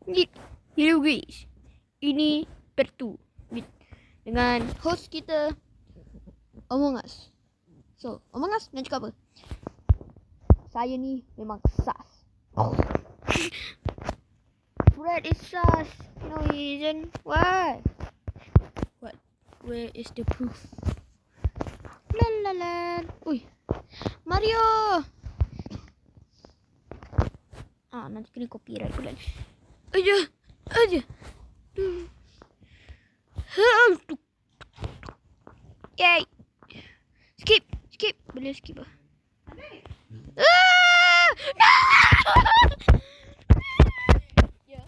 Hello guys, ini part 2 dengan host kita Amogus. So, Amogus nak cakap apa? Saya ni memang sus. Brad is sus. No, he isn't. Why? What? Where is the proof? La la la. Ui, Mario. Nanti kena copyright pula. Aja. Yay. Skip. Boleh skip ah. No! Ya.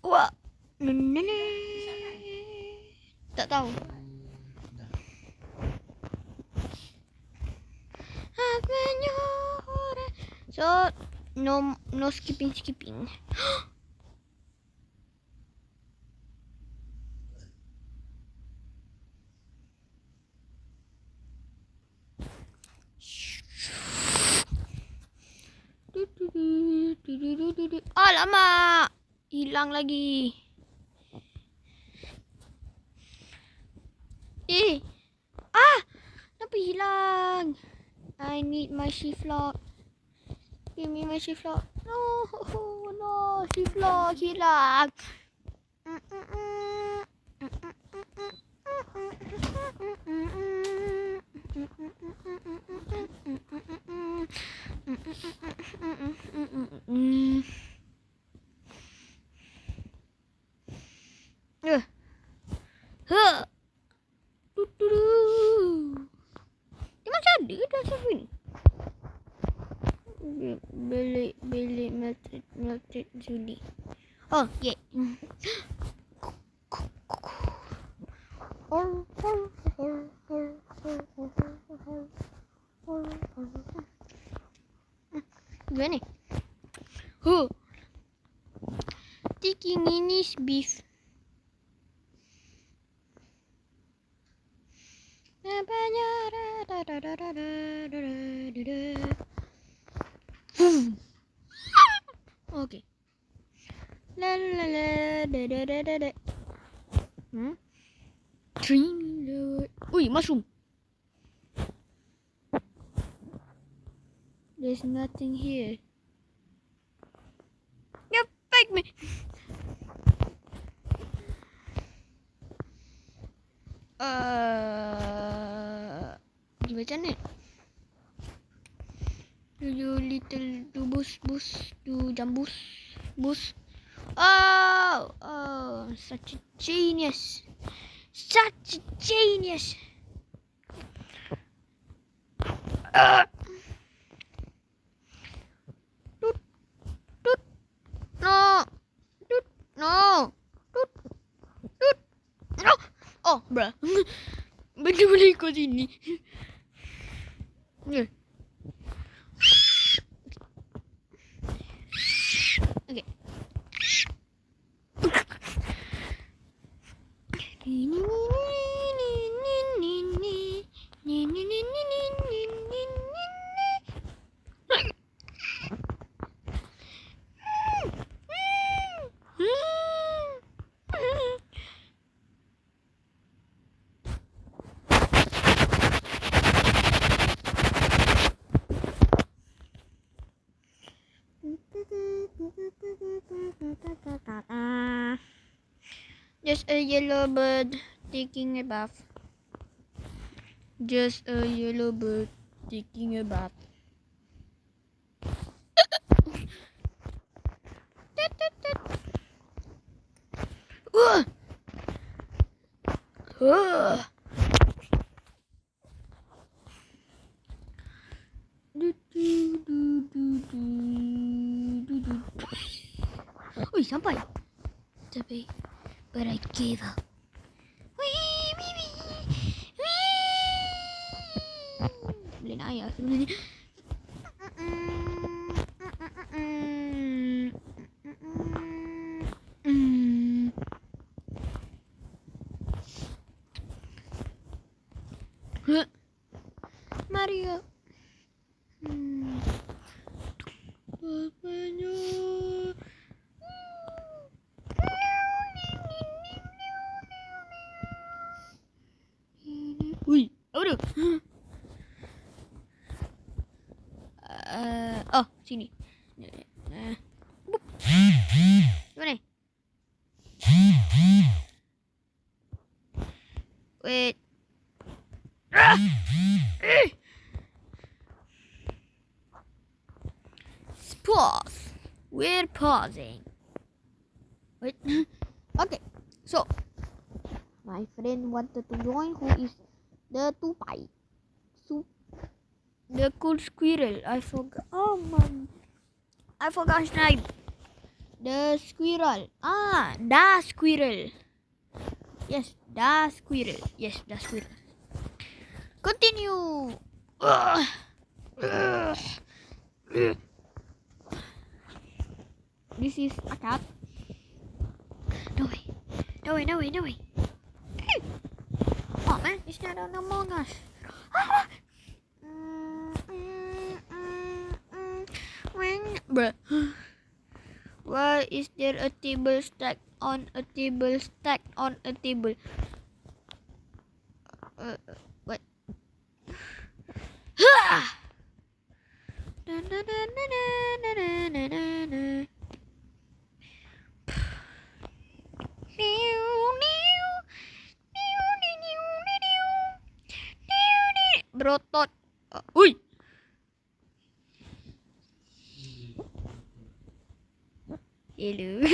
Wah. Tak tahu. So no skipping. Alamak, hilang lagi. Kenapa hilang? I need my shift lock. Give me my shift lock. No, shift lock hilang. Dia macam ada dah sampai ni. Belik melted Judy. Oh, yeah. Gimana ni? Taking in his beef. Okay. La la la da. Ui, mushroom. There's nothing here. You fake me. Macam mana? You little do boost do jambus boost. Oh, such a genius. No. Oh, bruh. Benda boleh ikut sini. Okay. Just a yellow bird taking a bath. Ui, sampai. obby, but I gave up. Wee, wee, wee, wee. Boleh naik sebenarnya. Mario. Bapaknya. Wih, apa tu? Oh, sini. Mana? Wait. Pause. We're pausing. Wait. Okay. So, my friend wanted to join. Who is the tupai? The cool squirrel. I forgot. Oh man, I forgot his name. The squirrel. The squirrel. Yes, the squirrel. Yes, the squirrel. Continue. This is a cat. No way. No way, no way, no way. Oh man, it's not an Among Us. Bruh. Why is there a table stacked on a table stacked on a table? What? Berotot. Uy. Hello.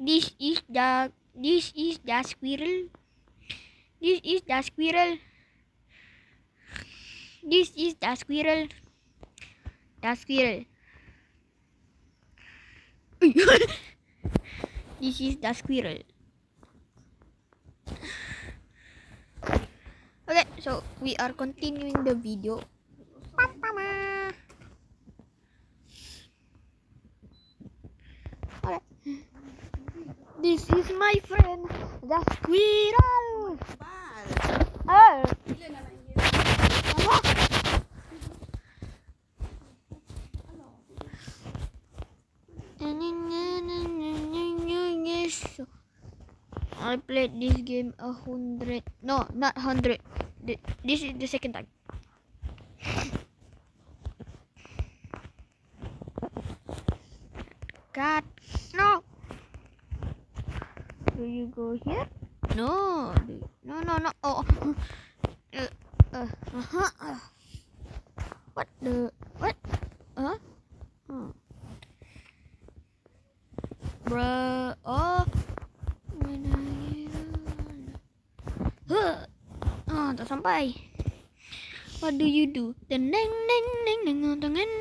This is the squirrel. This is the squirrel. This is the squirrel. The squirrel. This is the squirrel. Okay, so we are continuing the video. Okay. This is my friend, the squirrel. Oh. I played this game 100. No, not 100. This is the second time. God, no. Do you go here? No, no. Oh. What the? What? Huh? Bruh. Oh. Oh, tak sampai. What do you do? Deng deng deng deng deng deng.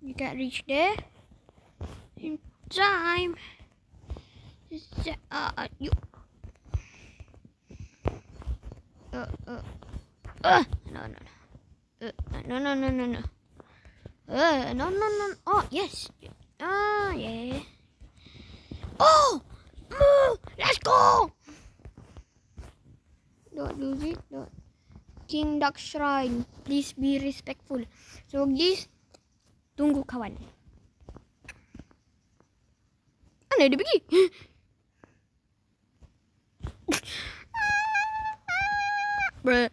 You can't reach there in time. You. No. Oh, yes. Yeah. Oh, let's go. Don't lose it. Don't. King Duck Shrine. Please be respectful. So guys, tunggu kawan. Mana dia pergi? Bruh.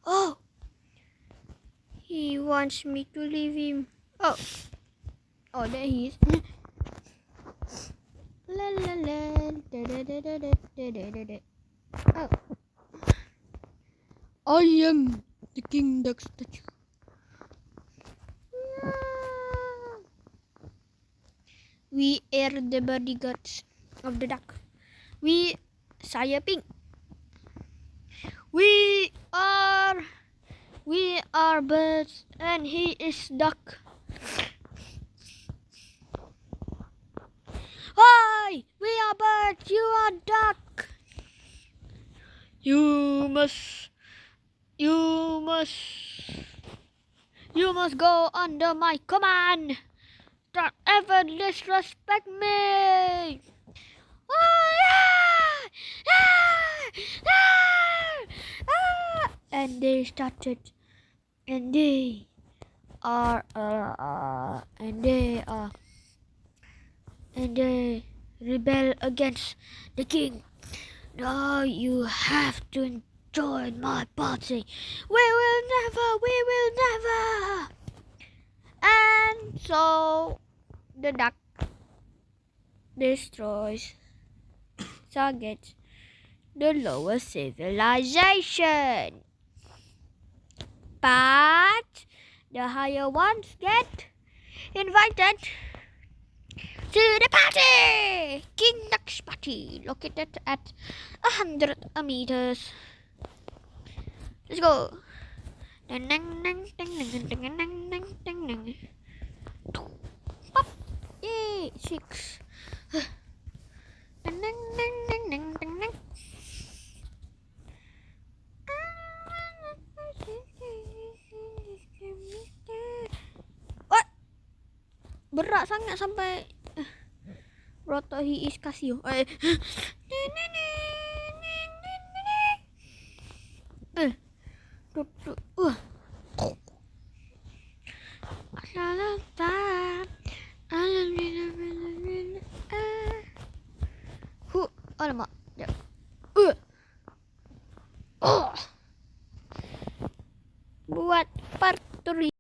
Oh. He wants me to leave him. Oh, there he is. La la la. Oh. I am the King Duck statue. We are the bodyguards of the duck. Saya Pink. We are We are birds and he is duck. Hi! We are birds, you are duck. You must go under my command. Don't ever disrespect me. And they started, and they rebel against the king. Now you have to join my party. We will never. And so the duck destroys, targets the lower civilization. But the higher ones get invited to the party! King Duck's party, located at 100 meters. Let's go! Pop! Yay! 6. What? Berat sangat sampai Roto he is Casio.